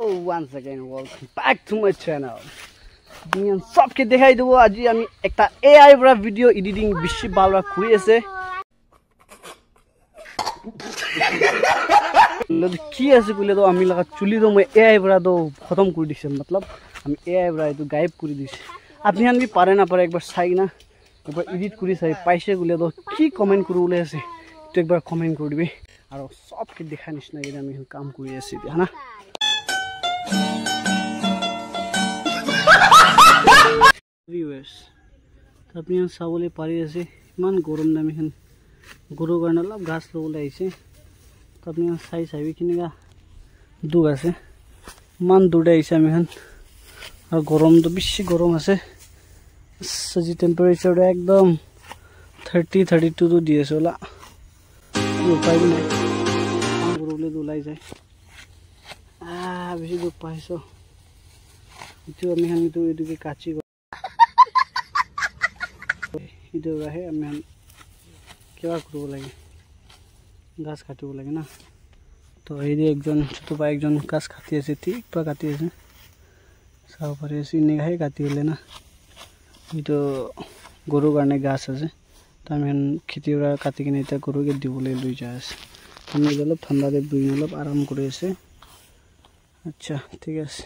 Oh, once again, welcome back to my channel. Dunia सबके दिखाई दो आज আমি একটা AI বড় ভিডিও এডিটিং বেশি ভালো করে আছে লদ কি আছে কইলে তো আমি লাগা চুলি তো মই AI বড় তো খতম করে দিছে मतलब আমি AI বড় তো গায়েব করে দিছি আপনি আনবি পারে না পারে একবার চাই না একবার এডিট করে চাই পাইছে কইলে তো কি কমেন্ট করে বলে আছে তো একবার কমেন্ট করে দিবি আর सबके দেখা নিছ না এর আমি কাম করে আছি না viewers আপনি সাবলে পারি আছে মান গরম নাম এখন গরু গানালা গাছ লবলে আইছে তো আপনি সাই সাইবি কিনিগা দুগ আছে মান দুডে আইছে আমি এখন আর গরম তো বেশি গরম আছে সজি টেম্পারেচার একদম 30 32 তো দিয়েছে ওলা উপায় নাই গরুলে দুলাই যায় বেশি দুঃখ পাইছো itu আমি han itu এদিকে কাচি itu রাহে আমি কিবা করব লাগে গাছ কাটিব লাগে না তো এই যে একজন ছোট ভাই একজন গাছ কাটি আছে ঠিক পা কাটি আছে সব পারে সিনে গায়ে কাটি হলে না এটা গরু গানে গাছ আছে তো আমি খেতিরা কাটি কিনে এটা গরুকে দিবলে লই যায় আছে আমি অলপ ঠান্ডা দে দুই অলপ আরাম করে আছে আচ্ছা ঠিক আছে